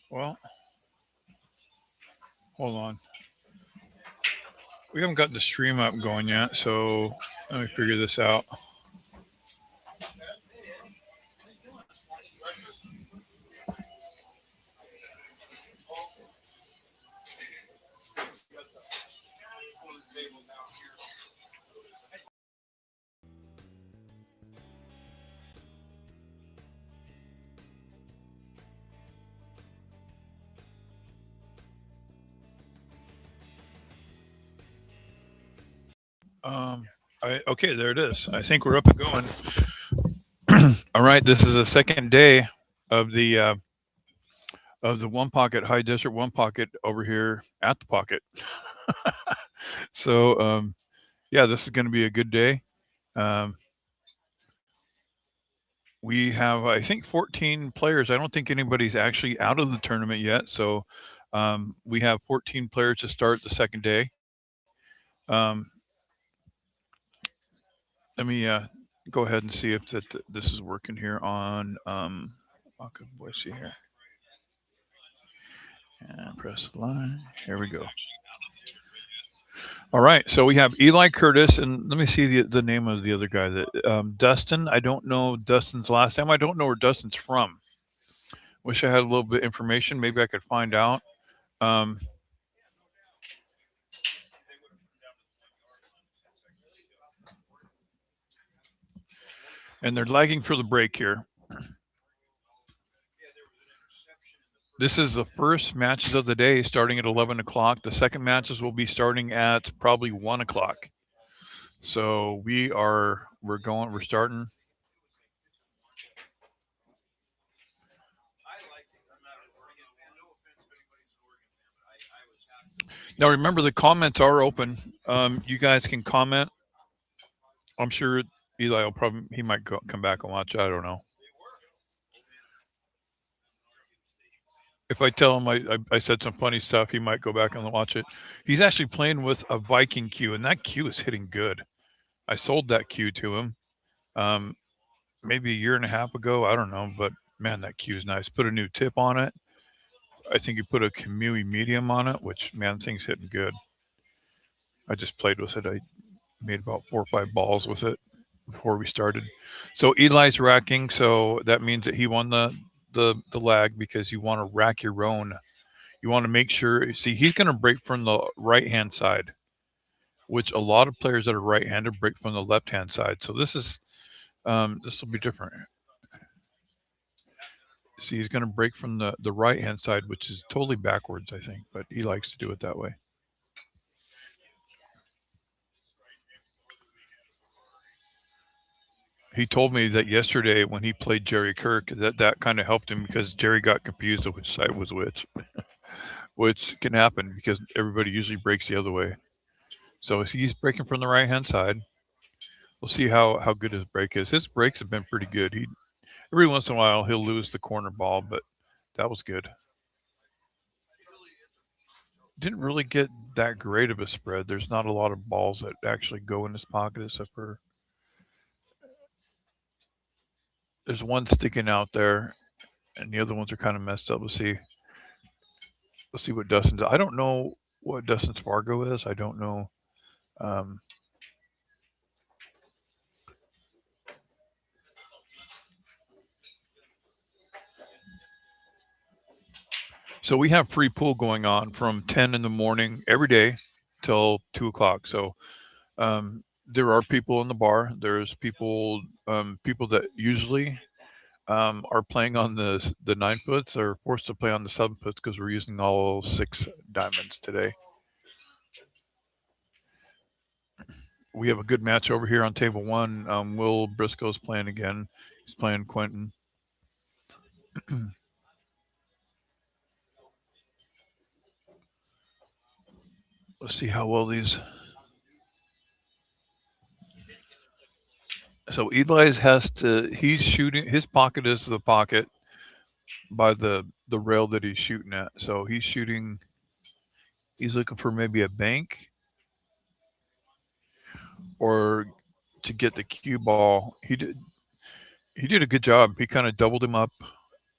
Well, hold on. We haven't got the stream up going yet, so let me figure this out. Um, okay, there it is. I think we're up and going. All right, this is the second day of the One Pocket High Desert One Pocket over here at the Pocket. So yeah, this is going to be a good day. Um, we have, I think, 14 players. I don't think anybody's actually out of the tournament yet. So we have 14 players to start the second day. Um, let me go ahead and see if this is working here on okay, Boise here. And press the line. Here we go. All right, so we have Eli Curtis, and let me see the name of the other guy. That Dustin. I don't know Dustin's last name. I don't know where Dustin's from. Wish I had a little bit of information. Maybe I could find out. Um, and they're lagging for the break here. This is the first matches of the day, starting at 11 o'clock. The second matches will be starting at probably 1 o'clock. So we're starting. Now remember, the comments are open. You guys can comment. I'm sure Eli will probably he might come back and watch. I don't know. If I tell him I said some funny stuff, he might go back and watch it. He's actually playing with a Viking cue, and that cue is hitting good. I sold that cue to him um, maybe a year and a half ago. I don't know, but man, that cue is nice. Put a new tip on it. I think you put a Kamui medium on it, which man, thing's hitting good. I just played with it. I made about 4 or 5 balls with it before we started. So Eli's racking, so that means that he won the lag because you want to rack your own. You want to make sure. See, he's going to break from the right hand side, which a lot of players that are right handed break from the left hand side. So this will be different. See, he's going to break from the right hand side, which is totally backwards, I think, but he likes to do it that way. He told me that yesterday when he played Jerry Kirk, that kind of helped him because Jerry got confused of which side was which can happen because everybody usually breaks the other way. So he's breaking from the right hand side. We'll see how good his break is. His breaks have been pretty good. He every once in a while he'll lose the corner ball, but that was good. Didn't really get that great of a spread. There's not a lot of balls that actually go in his pocket except for there's one sticking out there, and the other ones are kind of messed up. Let's see what Dustin's. I don't know what Dustin's Fargo is. I don't know. Um, so we have free pool going on from 10 in the morning every day till 2 o'clock. So there are people in the bar. There's people that usually are playing on the 9 foots are forced to play on the 7 foots because we're using all 6 diamonds today. We have a good match over here on table one. Will Briscoe's playing again. He's playing Quentin. Let's see how well these. So Eli's has to. He's shooting. His pocket is the pocket by the rail that he's shooting at. So he's shooting. He's looking for maybe a bank or to get the cue ball. He did a good job. He kind of doubled him up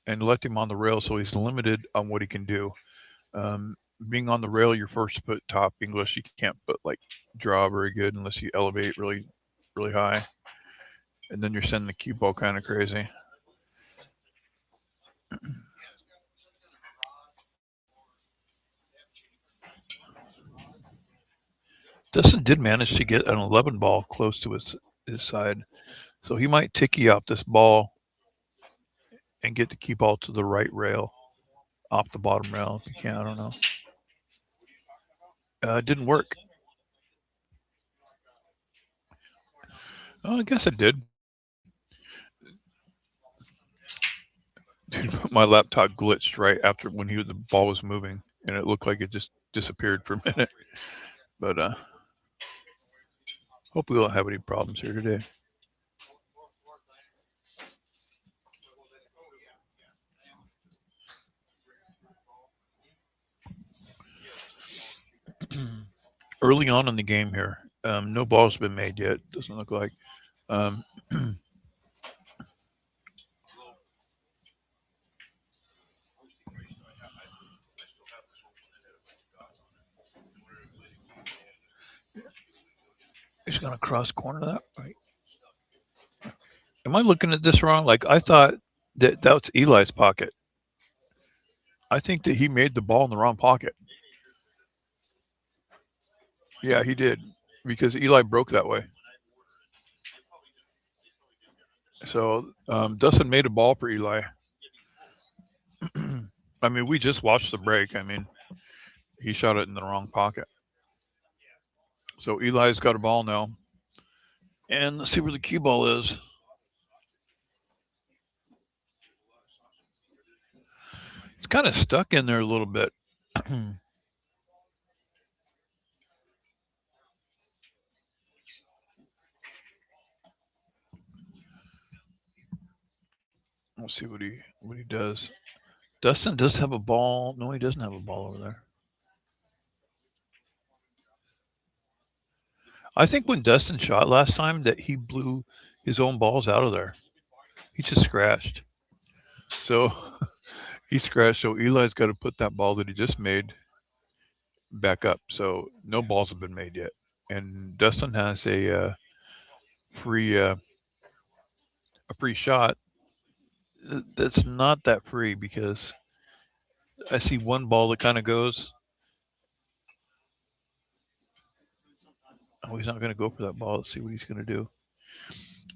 and left him on the rail, so he's limited on what he can do. Being on the rail, you're forced to put top English. You can't put like draw very good unless you elevate really, really high, and then you're sending the cue ball kind of crazy. Dustin did manage to get an 11 ball close to his side, so he might ticky out this ball and get the cue ball to the right rail, off the bottom rail. If you can, I don't know. It didn't work. Oh, I guess it did. Dude, my laptop glitched right after when the ball was moving, and it looked like it just disappeared for a minute. But hope we won't have any problems here today. Early on in the game here, no balls have been made yet. Doesn't look like. Um, he's gonna cross corner that. Right. Am I looking at this wrong? Like I thought that's Eli's pocket. I think that he made the ball in the wrong pocket. Yeah, he did because Eli broke that way. So Dustin made a ball for Eli. I mean, we just watched the break. I mean, he shot it in the wrong pocket. So Eli's got a ball now. And let's see where the cue ball is. It's kind of stuck in there a little bit. We'll see what he does. Dustin does have a ball. No, he doesn't have a ball over there. I think when Dustin shot last time that he blew his own balls out of there. He just scratched. So he scratched. So Eli's got to put that ball that he just made back up. So no balls have been made yet. And Dustin has free uh, a free shot. That's not that free because I see one ball that kind of goes. Oh, he's not going to go for that ball. Let's see what he's going to do.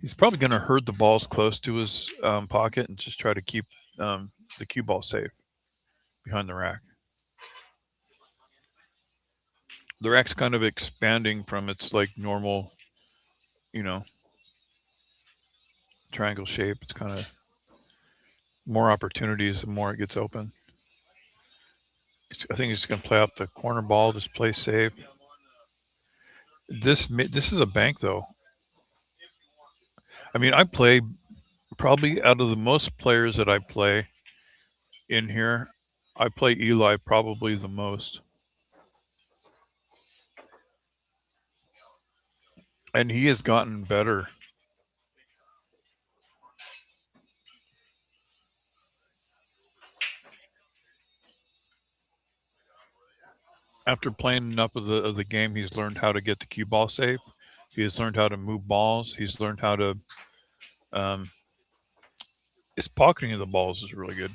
He's probably going to herd the balls close to his pocket and just try to keep the cue ball safe behind the rack. The rack's kind of expanding from its like normal, you know, triangle shape. It's kind of more opportunities the more it gets open. I think he's going to play out the corner ball, just play safe. This is a bank though. I mean, I play probably out of the most players that I play in here, I play Eli probably the most. And he has gotten better. After playing enough of the game, he's learned how to get the cue ball safe. He has learned how to move balls. He's learned how to. Um, his pocketing of the balls is really good.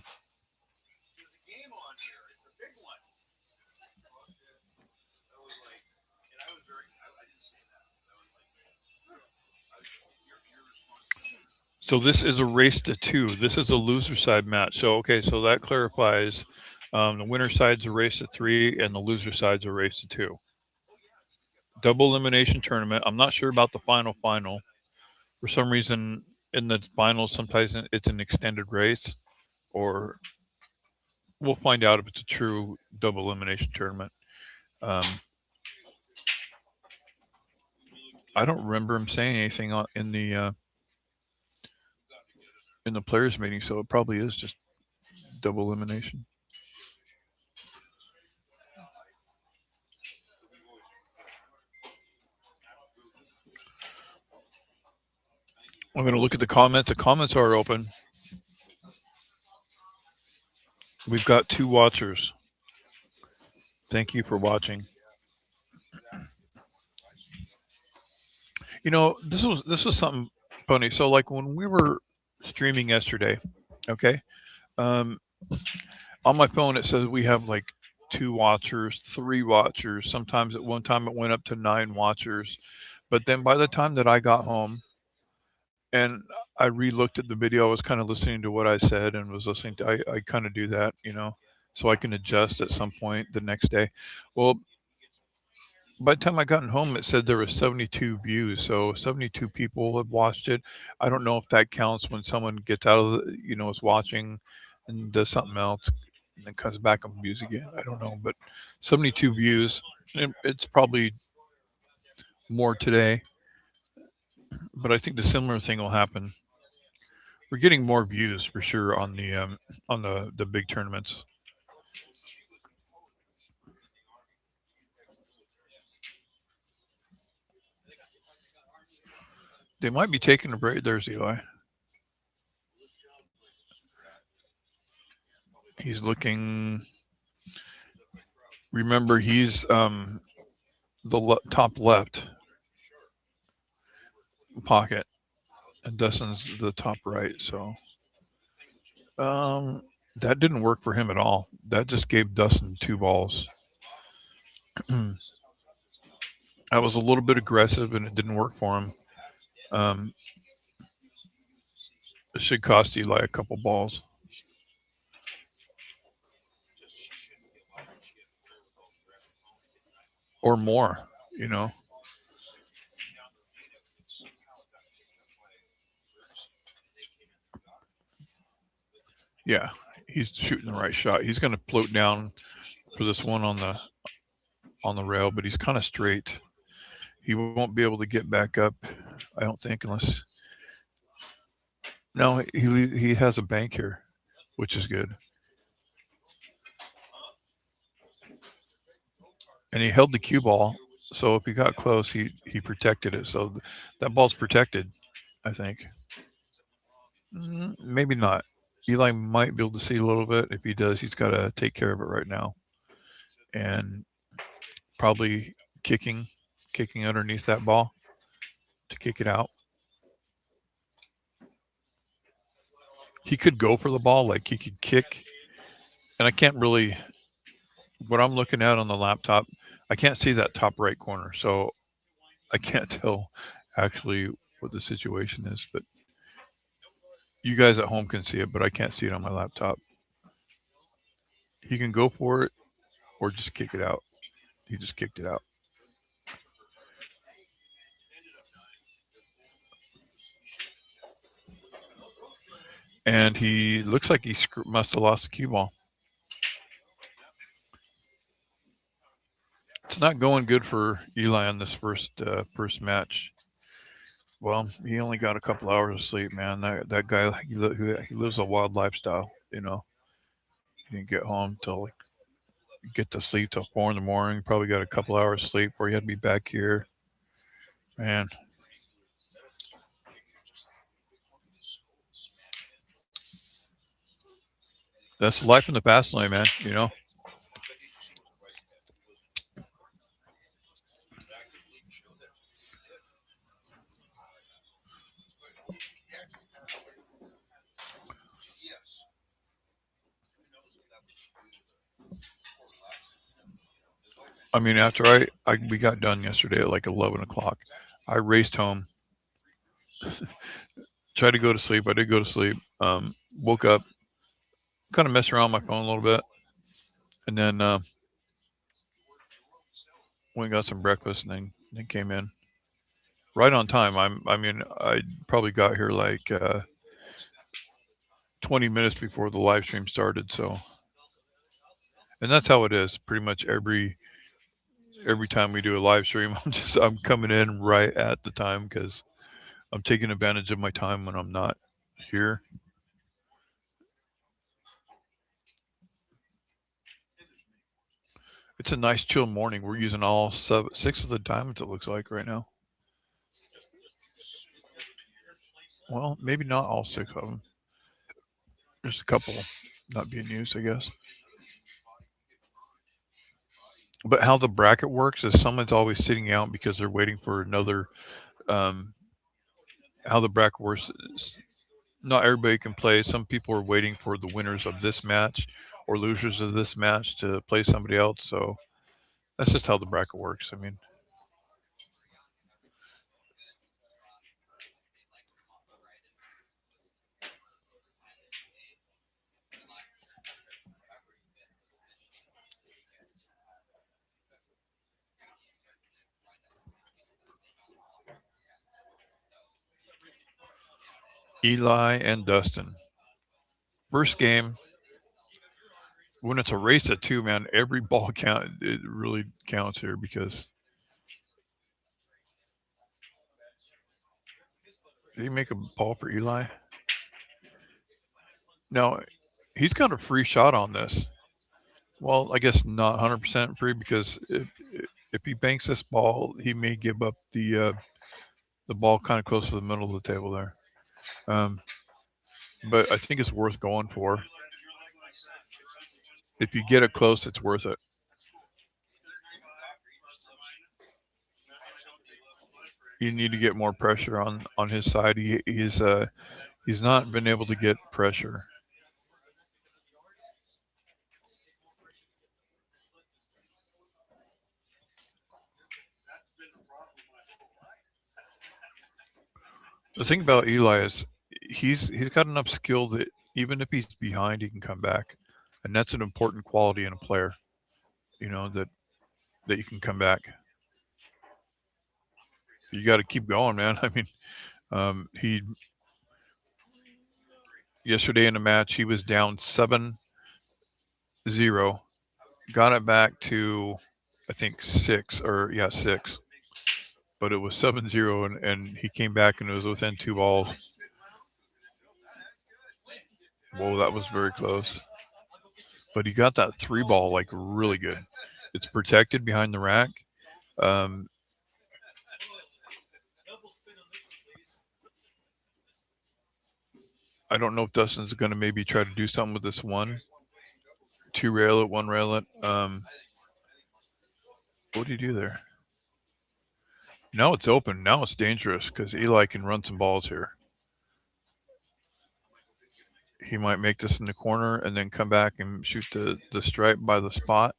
So this is a race to two. This is a loser side match. So okay, so that clarifies. The winner side's a race to three, and the loser side's a race to two. Double elimination tournament. I'm not sure about the final. For some reason, in the finals, sometimes it's an extended race, or we'll find out if it's a true double elimination tournament. Um, I don't remember him saying anything in the players meeting, so it probably is just double elimination. I'm going to look at the comments. The comments are open. We've got 2 watchers. Thank you for watching. This was something funny. So like when we were streaming yesterday, okay, um, on my phone it says we have like 2 watchers, 3 watchers. Sometimes at one time it went up to 9 watchers. But then by the time that I got home and I re-looked at the video, I was kind of listening to what I said and was listening to. I kind of do that, so I can adjust at some point the next day. Well, by the time I gotten home, it said there was 72 views. So 72 people have watched it. I don't know if that counts when someone gets out of is watching and does something else and then comes back and views again. I don't know, but 72 views. It's probably more today, but I think the similar thing will happen. We're getting more views for sure on the big tournaments. They might be taking a break. There's Eli. He's looking. Remember, he's the top left pocket, and Dustin's the top right. So that didn't work for him at all. That just gave Dustin 2 balls. I was a little bit aggressive, and it didn't work for him. Um, it should cost Eli a couple balls or more. You know. Yeah, he's shooting the right shot. He's going to float down for this one on the rail, but he's kind of straight. He won't be able to get back up, I don't think, unless no, he has a bank here, which is good. And he held the cue ball, so if he got close, he protected it. So that ball's protected, I think. Maybe not. Eli might be able to see a little bit. If he does, he's got to take care of it right now, and probably kicking, kicking underneath that ball to kick it out. He could go for the ball, like he could kick, and I can't really. What I'm looking at on the laptop, I can't see that top right corner, so I can't tell actually what the situation is. But you guys at home can see it, but I can't see it on my laptop. He can go for it or just kick it out. He just kicked it out. And he looks like he must have lost the cue ball. It's not going good for Eli on this first match. Well, he only got a couple hours of sleep, man. That guy, he lives a wild lifestyle. He didn't get home till like get to sleep till 4 in the morning. Probably got a couple hours sleep where he had to be back here. Man, that's life in the fast lane, man. I mean, after we got done yesterday at like 11 o'clock, I raced home, tried to go to sleep. I did go to sleep. Woke up, kind of messed around on my phone a little bit, and then went and got some breakfast, and then came in right on time. I probably got here like 20 minutes before the live stream started. So, and that's how it is. Pretty much every time we do a live stream, I'm coming in right at the time because I'm taking advantage of my time when I'm not here. It's a nice chill morning. We're using all 6 of the diamonds. It looks like right now. Well, maybe not all 6 of them. There's a couple. not being used, I guess. But how the bracket works is someone's always sitting out because they're waiting for another. Um, how the bracket works is not everybody can play. Some people are waiting for the winners of this match or losers of this match to play somebody else. So that's just how the bracket works. I mean, Eli and Dustin. First game, when it's a race at two, man, every ball count. It really counts here because did he make a ball for Eli? No, he's got a free shot on this. Well, I guess not 100% free because if he banks this ball, he may give up the ball kind of close to the middle of the table there. Um, but I think it's worth going for. If you get it close, it's worth it. You need to get more pressure on his side. He's not been able to get pressure. The thing about Eli is he's got enough skill that even if he's behind, he can come back, and that's an important quality in a player. You know that you can come back. You got to keep going, man. I mean, he yesterday in the match he was down 7-0, got it back to I think six or yeah six, but it was 7-0 and he came back and it was within two balls. Whoa, that was very close. But he got that three ball like really good. It's protected behind the rack. Um, I don't know if Dustin's going to maybe try to do something with this one, two rail it, one rail it. What do you do there? Now it's open. Now it's dangerous because Eli can run some balls here. He might make this in the corner and then come back and shoot the stripe by the spot.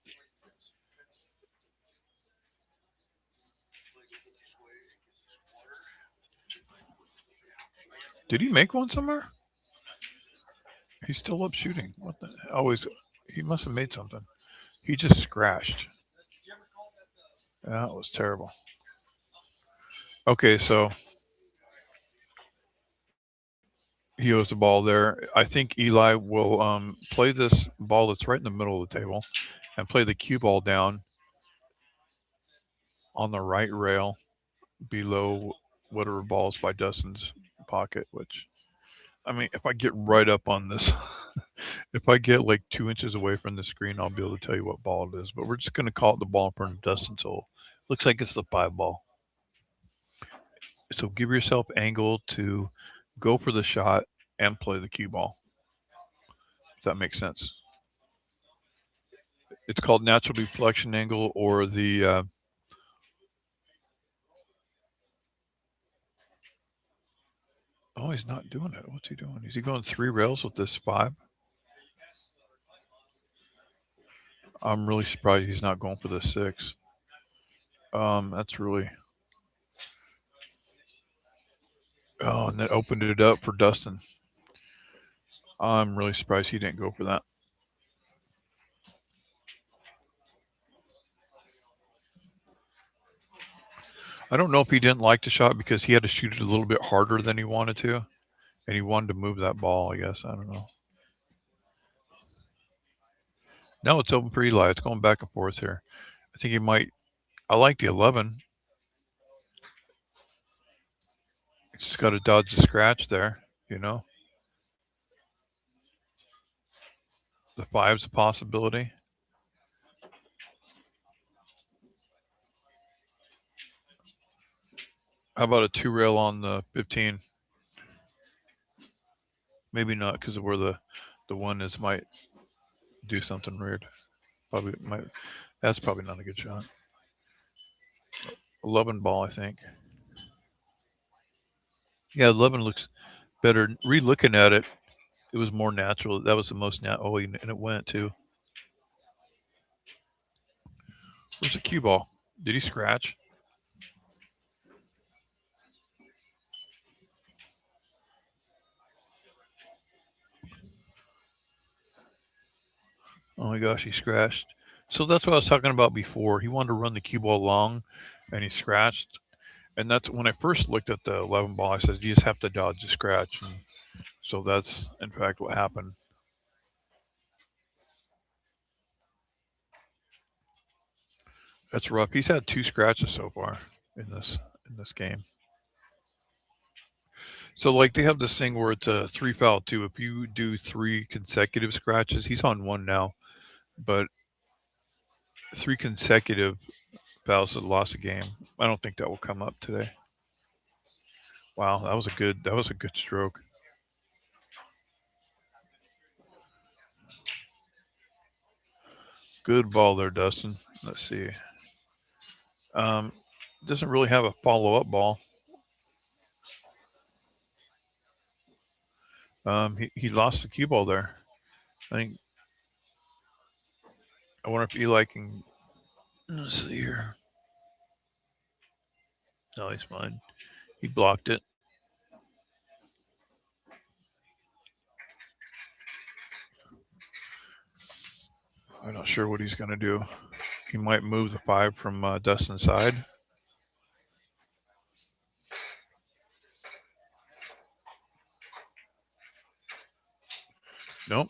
Did he make one somewhere? He's still up shooting. What the? Oh, he must have made something. He just scratched. That was terrible. Okay, so he owes the ball there. I think Eli will play this ball that's right in the middle of the table and play the cue ball down on the right rail below whatever ball's by Dustin's pocket, which I mean, if I get right up on this, if I get like 2 inches away from the screen, I'll be able to tell you what ball it is. But we're just going to call it the ball in front of Dustin's hole. Looks like it's the 5 ball. So give yourself angle to go for the shot and play the cue ball. If that makes sense. It's called natural deflection angle or the. Oh, he's not doing it. What's he doing? Is he going 3 rails with this 5? I'm really surprised he's not going for the 6. That's really. Oh, and that opened it up for Dustin. I'm really surprised he didn't go for that. I don't know if he didn't like the shot because he had to shoot it a little bit harder than he wanted to, and he wanted to move that ball. I guess I don't know. Now it's open for Eli. It's going back and forth here. I think he might. I like the 11. He's just got to dodge the scratch there. You know, the 5's a possibility. How about a 2 rail on the 15? Maybe not because of where the The one is might do something weird. Probably might. That's probably not a good shot. 11 ball, I think. Yeah, 11 looks better. Re-looking at it, it was more natural. That was the most natural. Oh, and it went too. Where's the cue ball? Did he scratch? Oh my gosh, he scratched. So that's what I was talking about before. He wanted to run the cue ball long, and he scratched. And that's when I first looked at the 11 ball. I said, you just have to dodge the scratch. And so that's in fact what happened. That's rough. He's had 2 scratches so far in this game. So like they have this thing where it's a 3 foul 2. If you do 3 consecutive scratches, he's on 1 now, but 3 consecutive fouls that lost a game. I don't think that will come up today. Wow, that was a good stroke. Good ball there, Dustin. Let's see. Um, doesn't really have a follow up ball. He lost the cue ball there. I think. I wonder if Eli can. Let's see here. No, he's fine. He blocked it. I'm not sure what he's going to do. He might move the 5 from Dustin's side. Nope.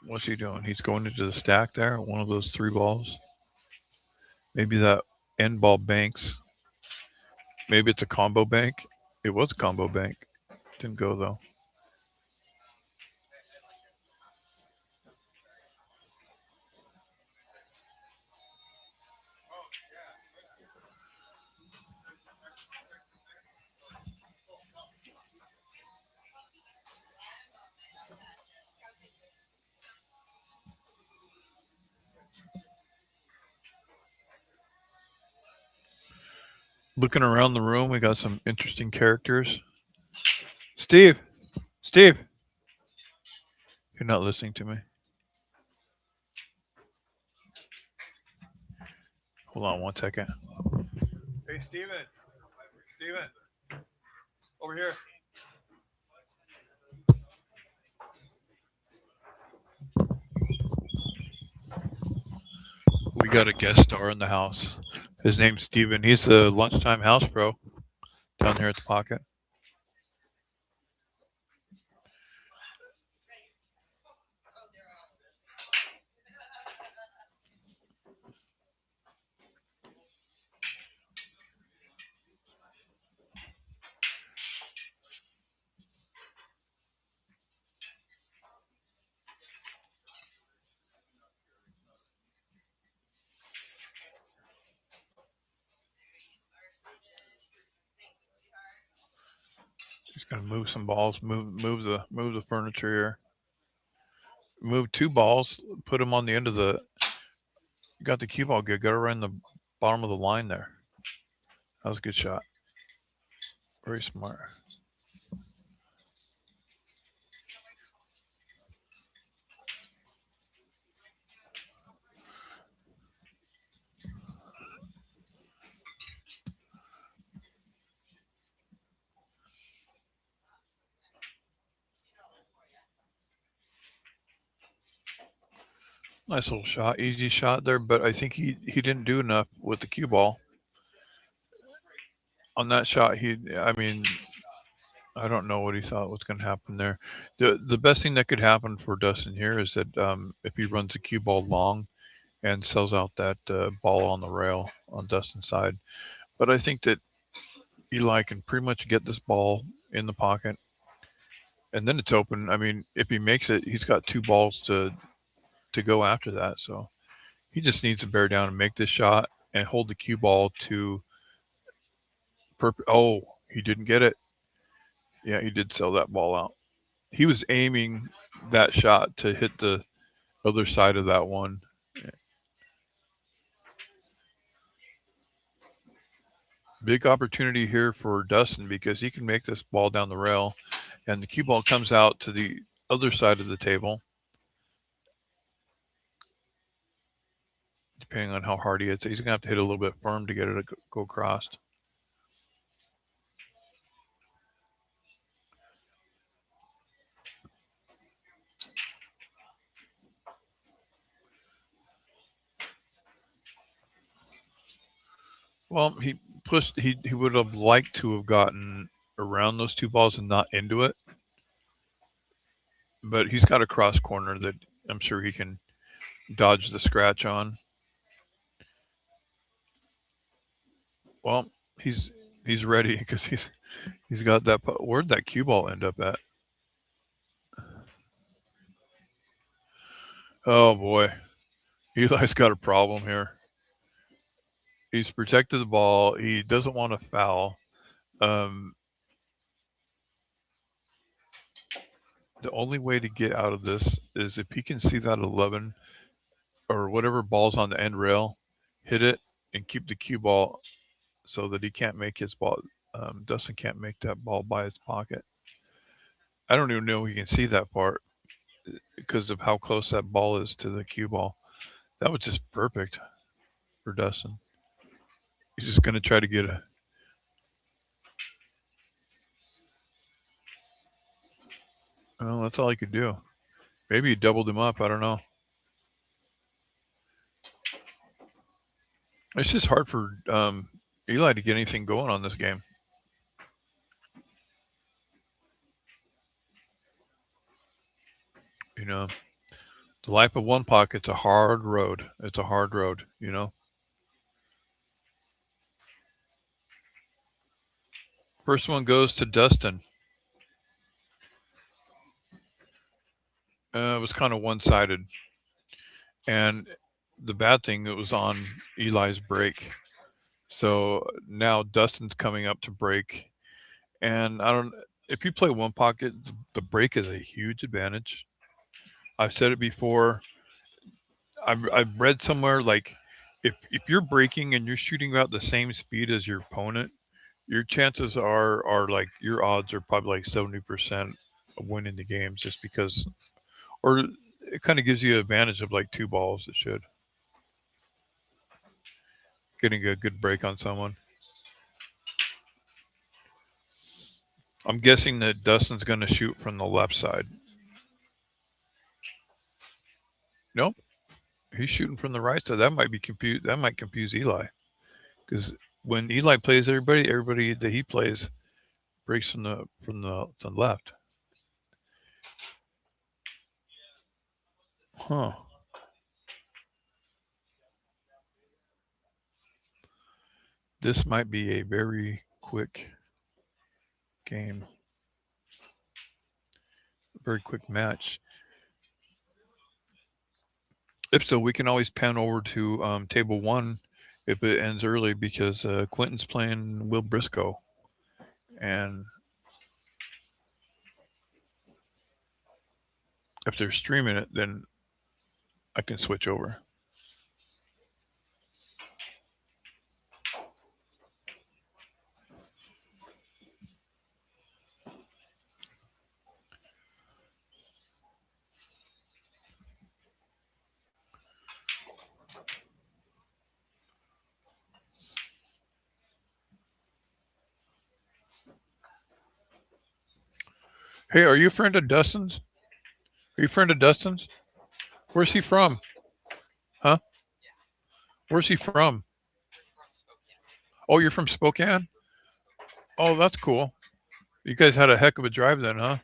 What's he doing? He's going into the stack there. One of those 3 balls. Maybe that end ball banks. Maybe it's a combo bank. It was a combo bank. Didn't go though. Looking around the room, we got some interesting characters. Steve, Steve, you're not listening to me. Hold on 1 second. Hey, Steven. Steven, over here. We got a guest star in the house. His name's Steven. He's a lunchtime house pro down here at the pocket. He's gonna move some balls, move the furniture here. Move 2 balls, put them on the end of the. Got the cue ball good. Got it right in the bottom of the line there. That was a good shot. Very smart. Nice little shot, easy shot there, but I think he didn't do enough with the cue ball. On that shot, I mean, I don't know what he thought was going to happen there. The best thing that could happen for Dustin here is that if he runs the cue ball long and sells out that ball on the rail on Dustin's side. But I think that Eli can pretty much get this ball in the pocket, and then it's open. I mean, if he makes it, he's got 2 balls to go after that. So he just needs to bear down and make this shot and hold the cue ball to. Oh, he didn't get it. Yeah, he did sell that ball out. He was aiming that shot to hit the other side of that one. Big opportunity here for Dustin because he can make this ball down the rail, and the cue ball comes out to the other side of the table. Depending on how hard he hits it, he's gonna have to hit a little bit firm to get it to go across. Well, he pushed. He would have liked to have gotten around those two balls and not into it, but he's got a cross corner that I'm sure he can dodge the scratch on. Well, he's ready because he's got that. Where'd that cue ball end up at? Oh boy, Eli's got a problem here. He's protected the ball. He doesn't want to foul. Um, the only way to get out of this is if he can see that 11 or whatever ball's on the end rail, hit it and keep the cue ball so that he can't make his ball. Dustin can't make that ball by his pocket. I don't even know he can see that part because of how close that ball is to the cue ball. That was just perfect for Dustin. He's just going to try to get a. Well, that's all he could do. Maybe he doubled him up. I don't know. It's just hard for Eli to get anything going on this game. You know, the life of one pocket's a hard road. It's a hard road, you know. First one goes to Dustin. It was kind of one-sided, and the bad thing, it was on Eli's break. So now Dustin's coming up to break, and I don't. If you play one pocket, the break is a huge advantage. I've said it before. I've read somewhere like if you're breaking and you're shooting about the same speed as your opponent, your chances are like your odds are probably like 70% of winning the games just because, or it kind of gives you an advantage of like two balls. It should getting a good break on someone. I'm guessing that Dustin's going to shoot from the left side. Nope, he's shooting from the right side. That might be confused. That might confuse Eli because when Eli plays everybody that he plays breaks from the left. Huh. This might be a very quick game. Very quick match. If so, we can always pan over to table one if it ends early because Quentin's playing Will Briscoe. And if they're streaming it, then I can switch over. Hey, are you a friend of Dustin's? Are you a friend of Dustin's? Where's he from? Huh? Where's he from? Oh, you're from Spokane? Oh, that's cool. You guys had a heck of a drive then, huh?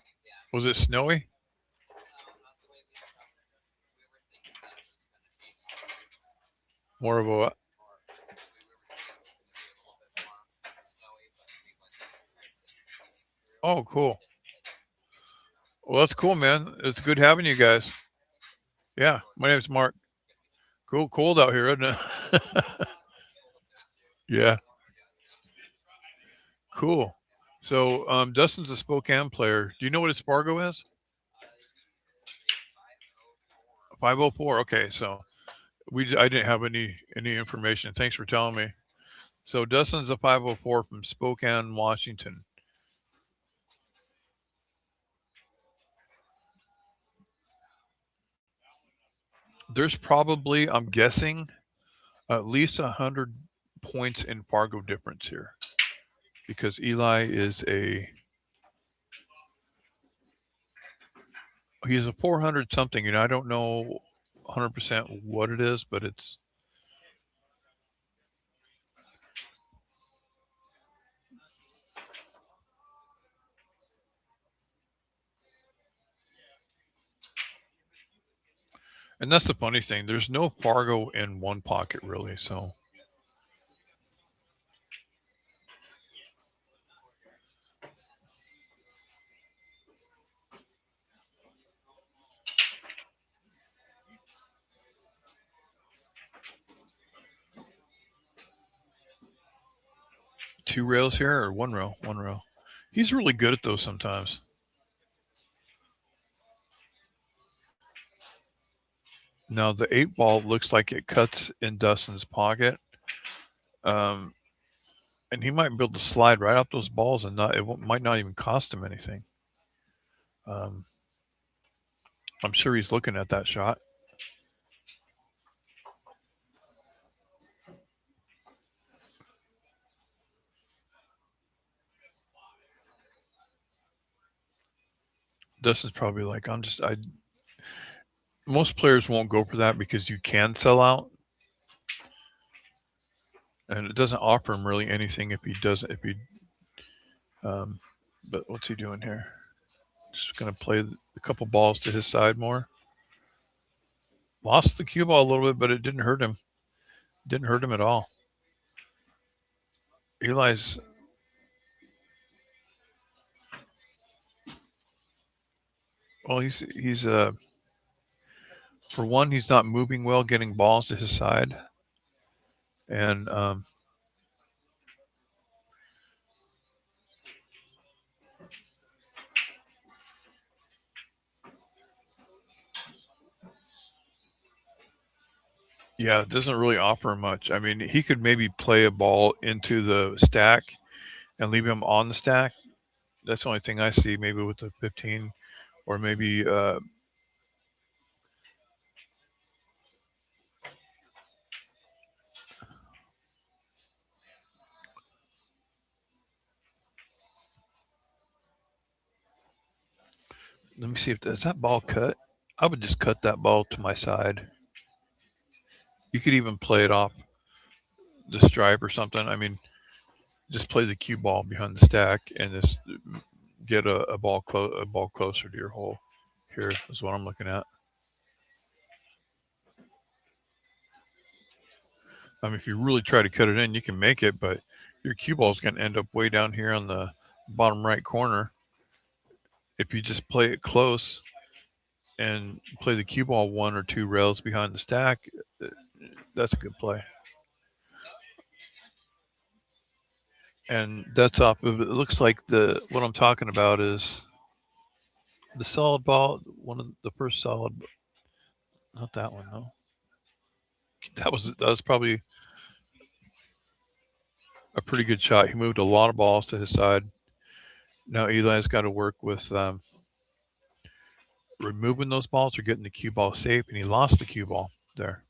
Was it snowy? More of a. Oh, cool. Well, that's cool, man. It's good having you guys. Yeah, my name's Mark. Cool, cold out here, isn't it? Yeah, cool. So, Dustin's a Spokane player. Do you know what Espargo is? 504. Okay, so I didn't have any information. Thanks for telling me. So Dustin's a 504 from Spokane, Washington. There's probably, I'm guessing, at least 100 points in Fargo difference here, because Eli is he's a 400 something, and I don't know 100% what it is, but it's and that's the funny thing. There's no Fargo in one pocket really, so two rails here or one row, one row. He's really good at those sometimes. Now the 8-ball looks like it cuts in Dustin's pocket, and he might be able to slide right up those balls, and might not even cost him anything. Um, I'm sure he's looking at that shot. Dustin's probably like, most players won't go for that because you can sell out, and it doesn't offer him really anything if he doesn't. But what's he doing here? Just gonna play a couple balls to his side more. Lost the cue ball a little bit, but it didn't hurt him. Didn't hurt him at all. Eli's well, he's for one, he's not moving well, getting balls to his side, and yeah, it doesn't really offer much. I mean, he could maybe play a ball into the stack and leave him on the stack. That's the only thing I see, maybe with the 15, or maybe let me see if does that ball cut. I would just cut that ball to my side. You could even play it off the stripe or something. I mean, just play the cue ball behind the stack and just get a ball closer to your hole. Here is what I'm looking at. I mean, if you really try to cut it in, you can make it, but your cue ball is going to end up way down here on the bottom right corner. If you just play it close and play the cue ball one or two rails behind the stack, that's a good play. And that's off of it. Looks like what I'm talking about is the solid ball, one of the first solid, not that one, no. That was probably a pretty good shot. He moved a lot of balls to his side. Now Eli's got to work with removing those balls or getting the cue ball safe, and he lost the cue ball there.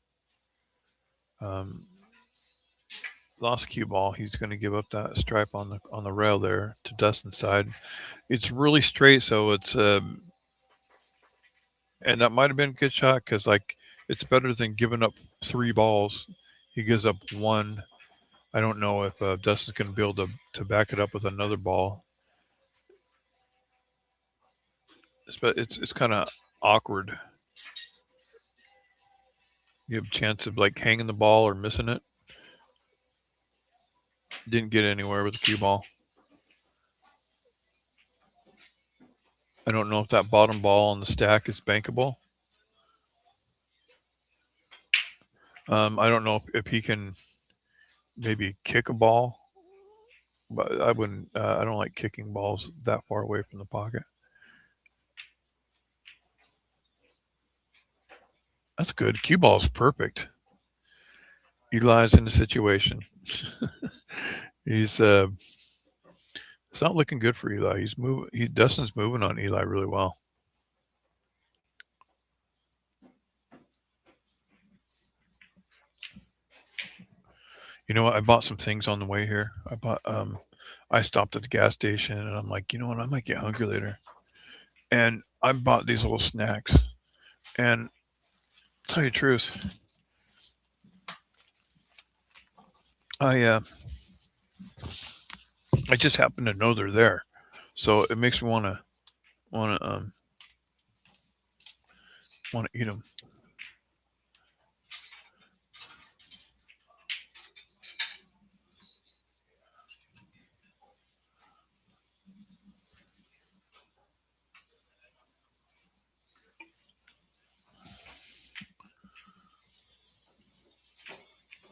Lost cue ball. He's going to give up that stripe on the rail there to Dustin's side. It's really straight, so it's and that might have been a good shot because like it's better than giving up 3 balls. He gives up 1. I don't know if Dustin's going to be able to back it up with another ball. It's kind of awkward. You have a chance of like hanging the ball or missing it. Didn't get anywhere with the cue ball. I don't know if that bottom ball on the stack is bankable. I don't know if he can maybe kick a ball, but I wouldn't. I don't like kicking balls that far away from the pocket. That's good. Cue ball's perfect. Eli's in the situation. He's it's not looking good for Eli. He's moving. Dustin's moving on Eli really well. You know what? I bought some things on the way here. I stopped at the gas station and I'm like, you know what? I might get hungry later. And I bought these little snacks. And tell you the truth, I uh, I just happen to know they're there, so it makes me want to eat them.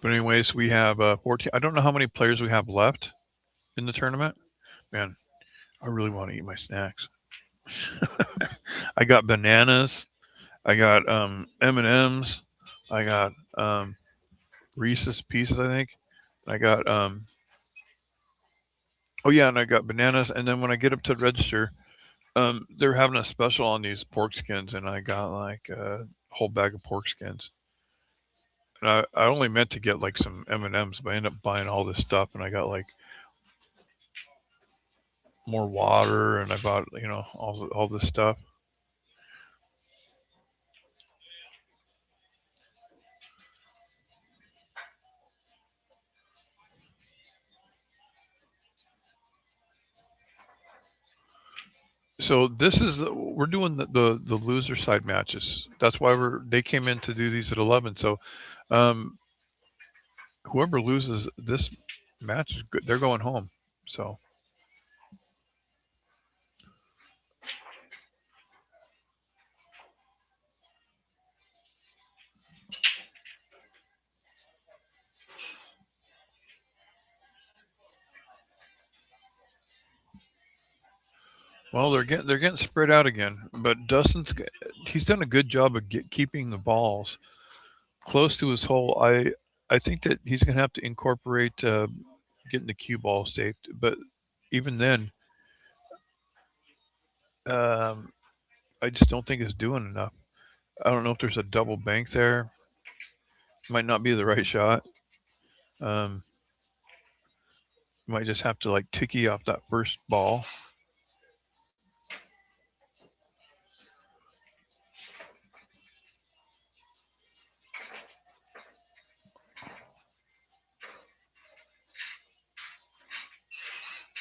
But anyways, we have 14. I don't know how many players we have left in the tournament. Man, I really want to eat my snacks. I got bananas. I got M&Ms. I got Reese's Pieces, I think. I got oh yeah, and I got bananas. And then when I get up to the register, they're having a special on these pork skins, and I got like a whole bag of pork skins. And I only meant to get like some M&Ms, but I ended up buying all this stuff, and I got like more water, and I bought all this stuff. So this is we're doing the loser side matches. That's why they came in to do these at 11. So um, whoever loses this match is good. They're going home. So well, they're getting spread out again. But he's done a good job of keeping the balls close to his hole. I think that he's going to have to incorporate getting the cue ball taped. But even then, um, I just don't think it's doing enough. I don't know if there's a double bank there. Might not be the right shot. Um, you might just have to like ticky off that first ball.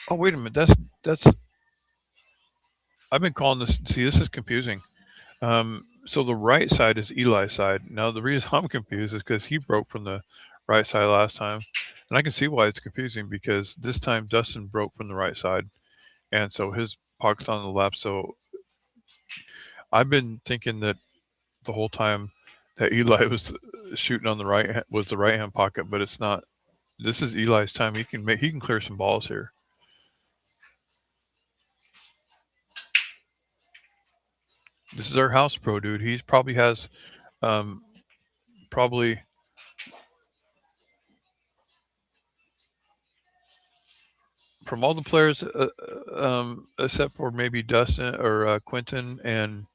Oh wait a minute, that's I've been calling this. See, this is confusing. So the right side is Eli's side. Now the reason I'm confused is because he broke from the right side last time, and I can see why it's confusing because this time Dustin broke from the right side, and so his pocket's on the left. So I've been thinking that the whole time that Eli was shooting on the was the right hand pocket, but it's not. This is Eli's time. He can clear some balls here. This is our house pro dude. He probably has um, probably from all the players except for maybe Dustin or Quentin and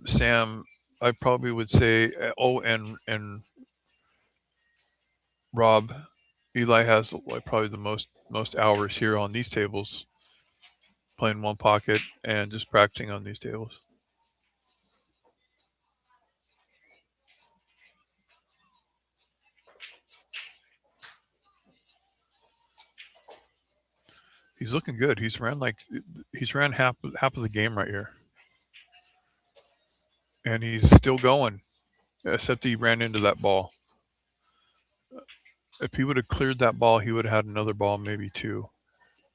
Sam. I probably would say oh and Rob. Eli has like probably the most hours here on these tables playing one pocket and just practicing on these tables. He's looking good. He's ran half of the game right here, and he's still going. Except he ran into that ball. If he would have cleared that ball, he would have had another ball, maybe two.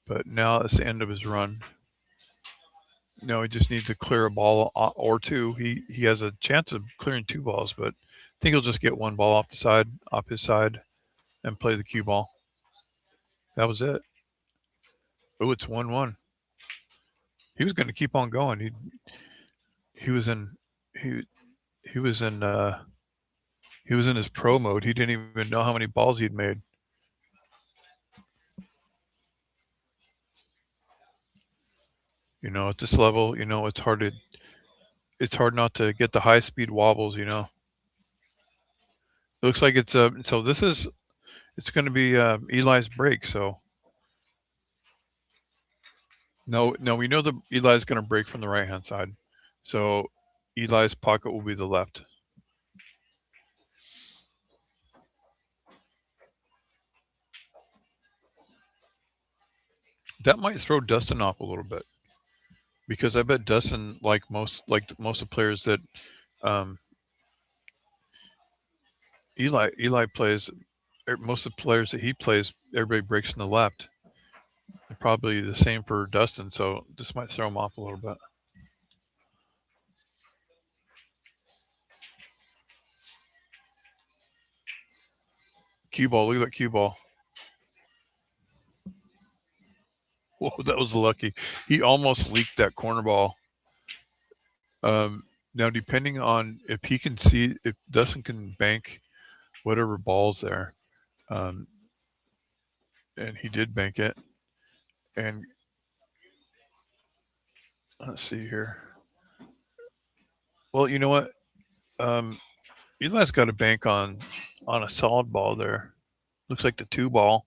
But now it's the end of his run. No, he just needs to clear a ball or two. He has a chance of clearing two balls, but I think he'll just get one ball off his side, and play the cue ball. That was it. Oh, it's 1-1. He was going to keep on going. He was in he he was in his pro mode. He didn't even know how many balls he'd made. At this level, it's hard not to get the high speed wobbles. It looks like it's so it's going to be Eli's break. So no, we know that Eli's going to break from the right hand side. So Eli's pocket will be the left. That might throw Dustin off a little bit because I bet Dustin, like most of the players that um, Eli plays, most of the players that he plays, everybody breaks in the left. And probably the same for Dustin, so this might throw him off a little bit. Cue ball, look at that cue ball. Whoa, that was lucky. He almost leaked that corner ball. Now, depending on if he can see, if Dustin can bank whatever ball's there, um, and he did bank it. And let's see here. Well, you know what? Eli's got a bank on a solid ball there. Looks like the 2 ball.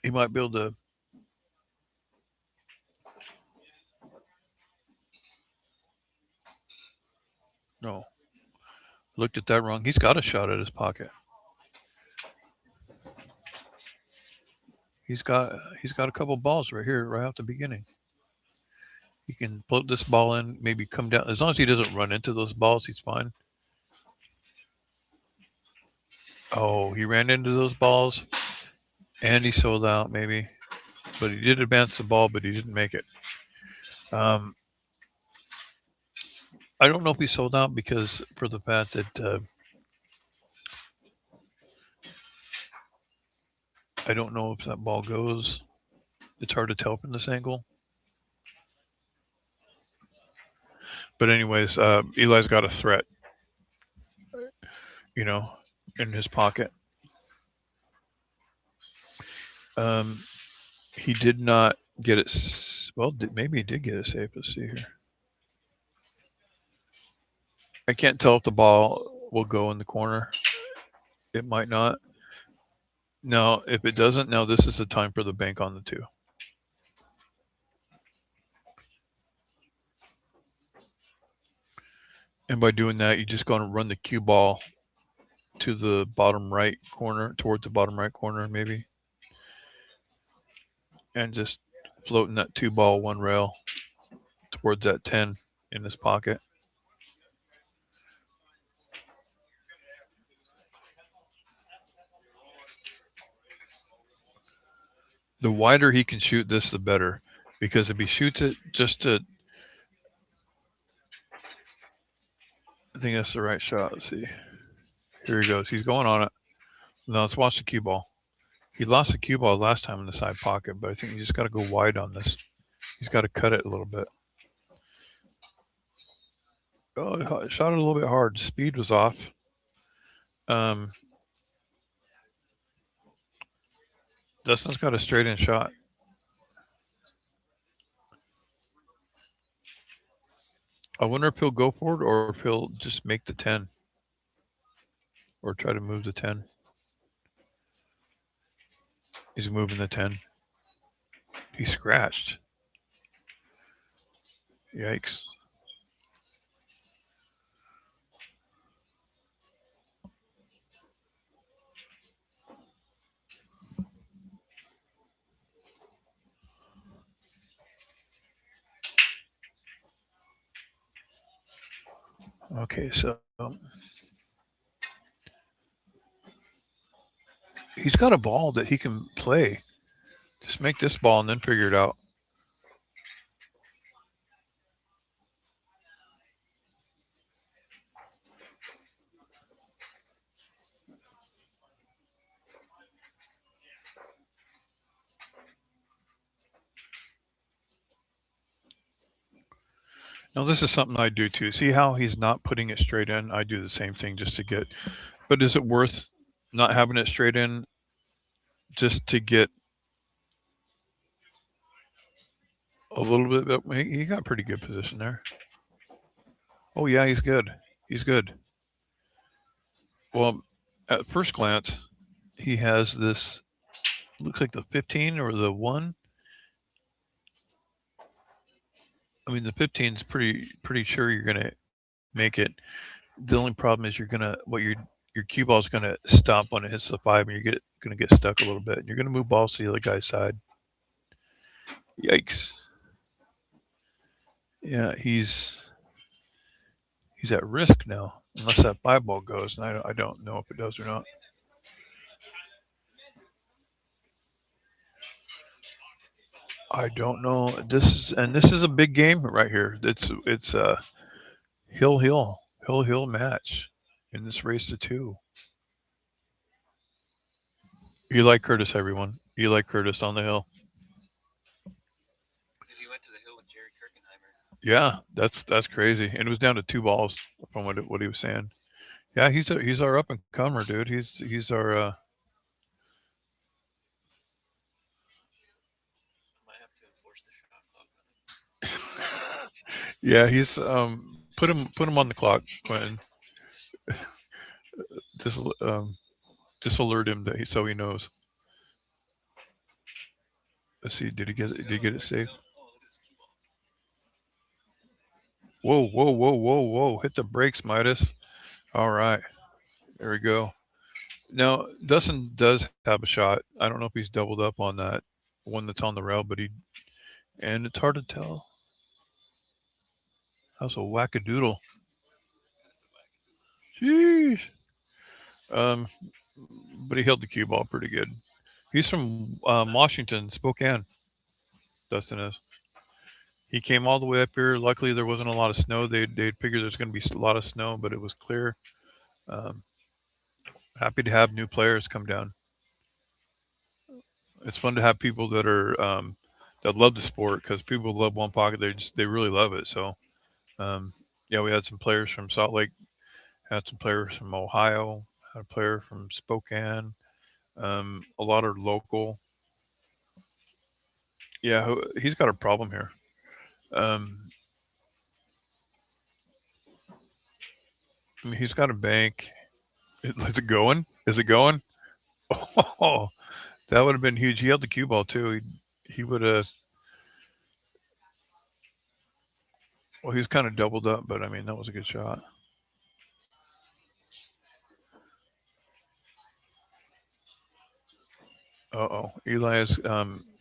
He might be able to. No, looked at that wrong. He's got a shot at his pocket. He's got a couple balls right here, right off the beginning. He can float this ball in, maybe come down. As long as he doesn't run into those balls, he's fine. Oh, he ran into those balls, and he sold out maybe, but he did advance the ball, but he didn't make it. I don't know if he sold out because for the fact that I don't know if that ball goes. It's hard to tell from this angle. But anyways, Eli's got a threat, in his pocket. He did not get it. Well, maybe he did get it safe. Let's see here. I can't tell if the ball will go in the corner. It might not. No, if it doesn't, now this is the time for the bank on the 2. And by doing that, you're just going to run the cue ball to the bottom right corner, towards the bottom right corner, maybe. And just floating that 2 ball, 1 rail towards that 10 in his pocket. The wider he can shoot this, the better. Because if he shoots it just to, I think that's the right shot. Let's see. Here he goes. He's going on it. Now let's watch the cue ball. He lost the cue ball last time in the side pocket, but I think you just got to go wide on this. He's got to cut it a little bit. Oh, shot it a little bit hard. Speed was off. Dustin's got a straight in shot. I wonder if he'll go for it or if he'll just make the 10 or try to move the 10. He's moving the 10. He scratched. Yikes. Okay, so he's got a ball that he can play. Just make this ball and then figure it out. Now this is something I do too. See how he's not putting it straight in? I do the same thing just to get. But is it worth not having it straight in just to get a little bit? He got pretty good position there. Oh yeah, he's good. He's good. Well, at first glance, he has this. Looks like the 15 or the one. I mean, the 15 is pretty sure you're gonna make it. The only problem is you're gonna what your cue ball is gonna stop when it hits the 5, and you're gonna get stuck a little bit. And you're gonna move balls to the other guy's side. Yikes! Yeah, he's at risk now unless that 5 ball goes, and I don't know if it does or not. I don't know. This is a big game right here. It's a hill match in this race to 2. Eli Curtis, everyone. Eli Curtis on the hill. Yeah, that's crazy. And it was down to 2 balls from what he was saying. Yeah, he's our up and comer, dude. He's our. Yeah, he's put him on the clock, Quentin. Just just alert him that so he knows. Let's see. Did he get it safe? Whoa! Hit the brakes, Midas. All right, there we go. Now Dustin does have a shot. I don't know if he's doubled up on that one that's on the rail, but and it's hard to tell. That's a wackadoodle. Jeez. Um, but he held the cue ball pretty good. He's from Washington, Spokane. Dustin is. He came all the way up here. Luckily, there wasn't a lot of snow. They figured there's going to be a lot of snow, but it was clear. Um, happy to have new players come down. It's fun to have people that love the sport because people love one pocket. They really love it. So yeah, we had some players from Salt Lake, had some players from Ohio, had a player from Spokane. A lot are local. Yeah, he's got a problem here. Um, I mean, he's got a bank. Is it going? Is it going? Oh, that would have been huge. He held the cue ball too. He would have. Well, he was kind of doubled up, but I mean that was a good shot. Eli is.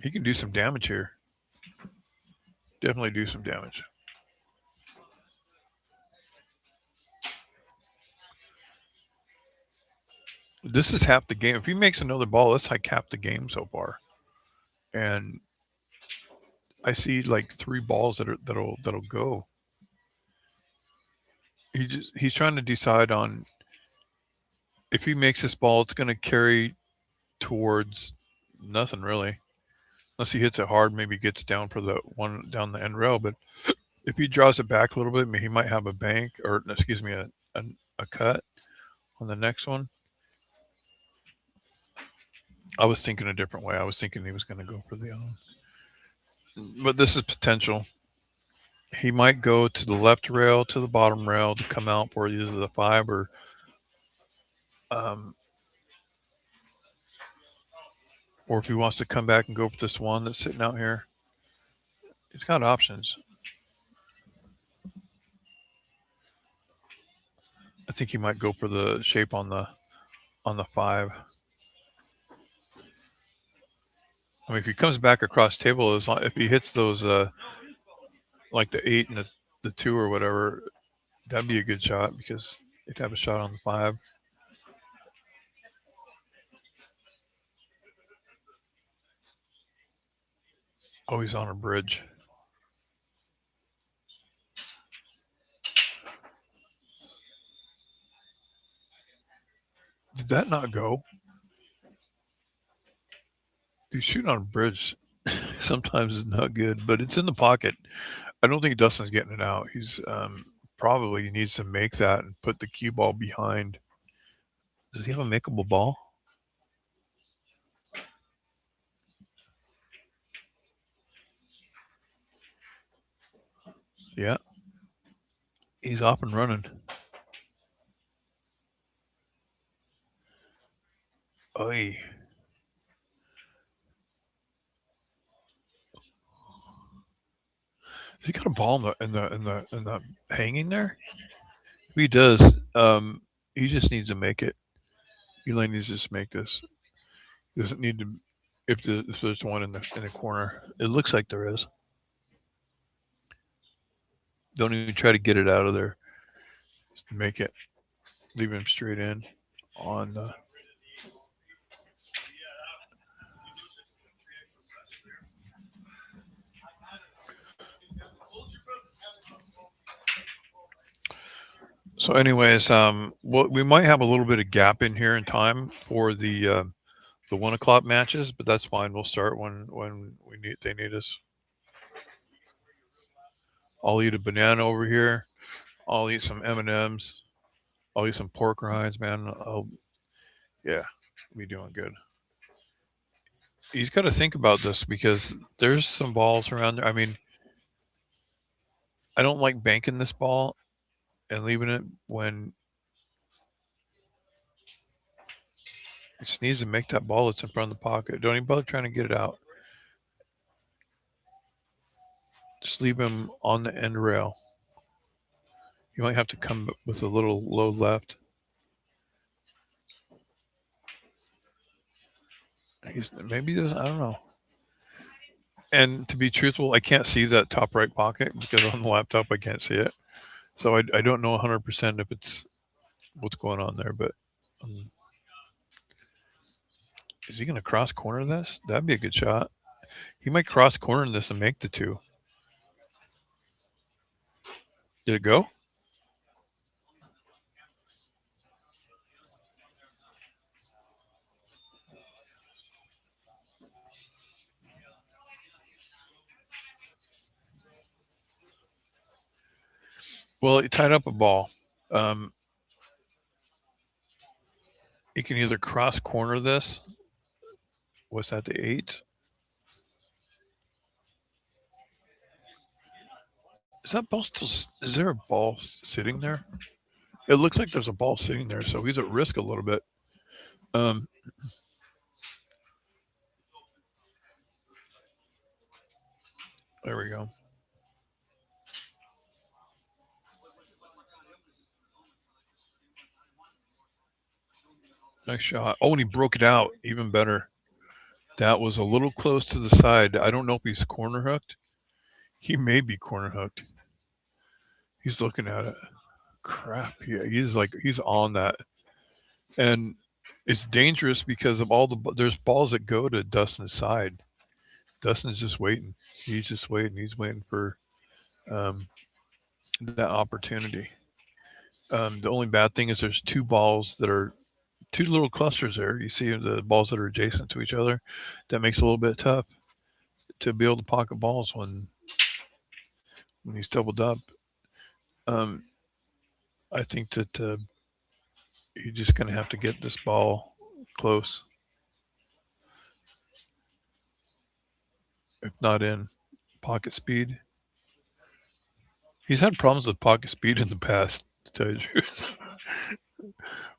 He can do some damage here. Definitely do some damage. This is half the game. If he makes another ball, that's like half the game so far. And I see like 3 balls that'll go. He's trying to decide on if he makes this ball, it's going to carry towards nothing really, unless he hits it hard. Maybe gets down for the one down the end rail. But if he draws it back a little bit, he might have a bank or excuse me a cut on the next one. I was thinking a different way. I was thinking he was going to go for the other one. But this is potential. He might go to the left rail to the bottom rail to come out for either the 5 um, or if he wants to come back and go for this one that's sitting out here. He's got options. I think he might go for the shape on the 5. I mean, if he comes back across table, if he hits those like the 8 and the 2 or whatever, that'd be a good shot because he'd have a shot on the 5. Oh, he's on a bridge. Did that not go? Dude, shooting on a bridge sometimes is not good, but it's in the pocket. I don't think Dustin's getting it out. He's probably needs to make that and put the cue ball behind. Does he have a makeable ball? Yeah. He's off and running. Oy. Has he got a ball in the hanging there? If he does, he just needs to make it. Eli needs to just make this. He doesn't need to. If there's one in the corner, it looks like there is. Don't even try to get it out of there. Just make it. Leave him straight in on the. So, anyways, we might have a little bit of gap in here in time for the 1 o'clock matches, but that's fine. We'll start when they need us. I'll eat a banana over here. I'll eat some M&Ms. I'll eat some pork rinds, man. Yeah, be doing good. He's got to think about this because there's some balls around there. I mean, I don't like banking this ball and leaving it when he just needs to make that ball that's in front of the pocket. Don't even bother trying to get it out. Just leave him on the end rail. You might have to come with a little low left. Maybe I don't know. And to be truthful, I can't see that top right pocket because on the laptop I can't see it. So I don't know 100% if it's what's going on there. But is he going to cross corner this? That'd be a good shot. He might cross corner this and make the two. Did it go? Well, he tied up a ball. He can either cross corner this. What's that, the 8? Is that ball still? Is there a ball sitting there? It looks like there's a ball sitting there, so he's at risk a little bit. Um, there we go. Nice shot. Oh, and he broke it out. Even better. That was a little close to the side. I don't know if he's corner hooked. He may be corner hooked. He's looking at it. Crap. Yeah, he's on that. And it's dangerous because of there's balls that go to Dustin's side. Dustin's just waiting. He's just waiting. He's waiting for that opportunity. The only bad thing is there's two balls that are two little clusters there. You see the balls that are adjacent to each other. That makes it a little bit tough to be able to pocket balls when he's doubled up. I think that you're just going to have to get this ball close. If not in pocket speed. He's had problems with pocket speed in the past, to tell you the truth.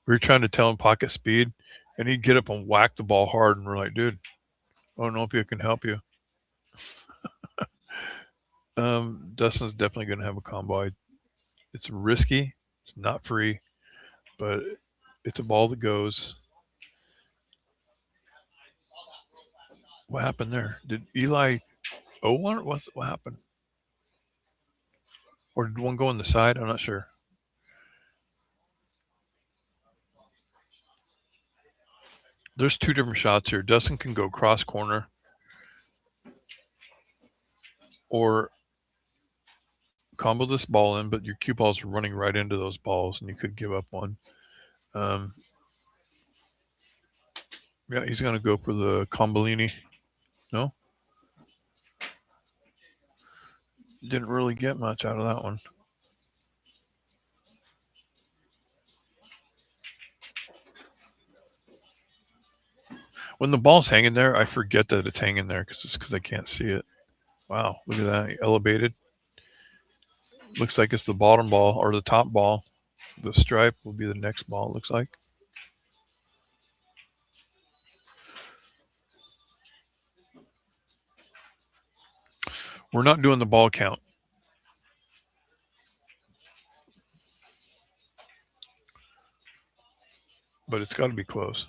We were trying to tell him pocket speed, and he'd get up and whack the ball hard, and we're like, dude, I don't know if it can help you. Dustin's definitely going to have a combo. It's risky. It's not free, but it's a ball that goes. What happened there? Did Eli one? What happened? Or did one go on the side? I'm not sure. There's two different shots here. Dustin can go cross corner or combo this ball in, but your cue balls are running right into those balls, and you could give up one. Yeah, he's going to go for the Combolini. No? Didn't really get much out of that one. When the ball's hanging there, I forget that it's hanging there because I can't see it. Wow, look at that, elevated. Looks like it's the bottom ball or the top ball. The stripe will be the next ball, it looks like. We're not doing the ball count. But it's got to be close.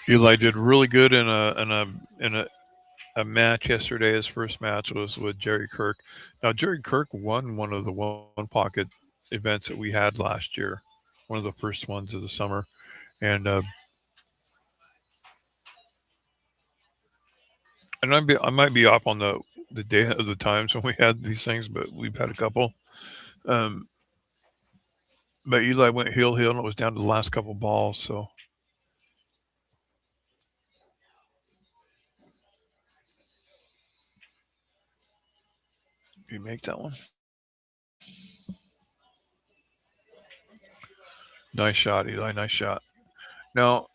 Eli did really good in a match yesterday. His first match was with Jerry Kirk. Now Jerry Kirk won one of the one pocket events that we had last year, one of the first ones of the summer, and I might be off on the day of the times when we had these things, but we've had a couple. But Eli went heel, and it was down to the last couple balls. So you make that one. Nice shot, Eli. Nice shot. Now,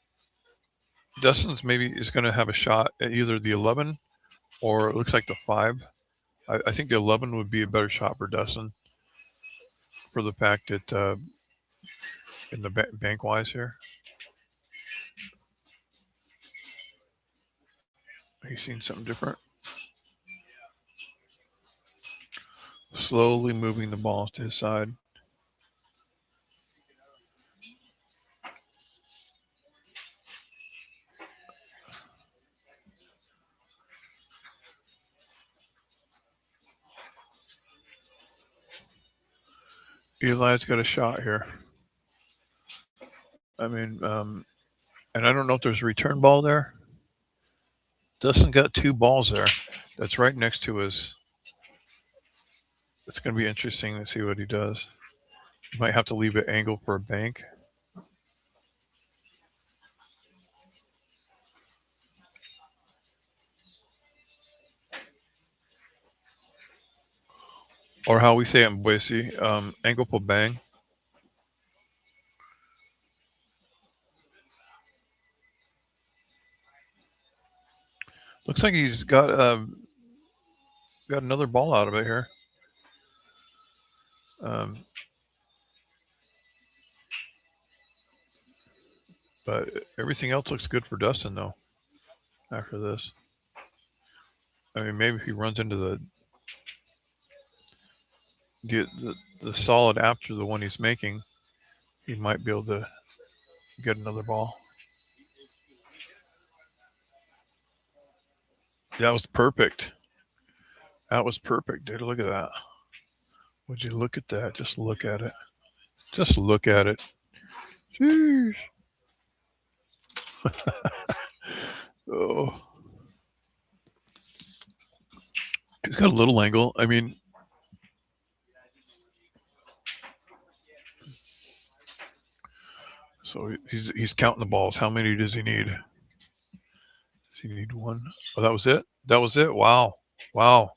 Dustin's maybe is going to have a shot at either the 11 or it looks like the 5. I think the 11 would be a better shot for Dustin for the fact that in the bank wise here. He's seen something different. Slowly moving the ball to his side. Eli's got a shot here. I mean, and I don't know if there's a return ball there. Dustin got 2 balls there. That's right next to his. It's going to be interesting to see what he does. He might have to leave it angle for a bank. Or how we say it in Boise, angle for bang. Looks like he's got another ball out of it here. But everything else looks good for Dustin, though, after this. I mean, maybe if he runs into the solid after the one he's making, he might be able to get another ball. That was perfect. That was perfect, dude. Look at that. Would you look at that? Just look at it. Just look at it. Jeez. Oh. He's got a little angle. I mean, so he's counting the balls. How many does he need? Does he need 1? Oh, that was it? That was it? Wow. Wow.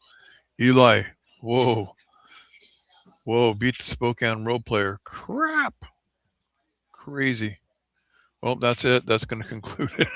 Eli. Whoa. Whoa. Beat the Spokane road player. Crap. Crazy. Well, that's it. That's going to conclude it.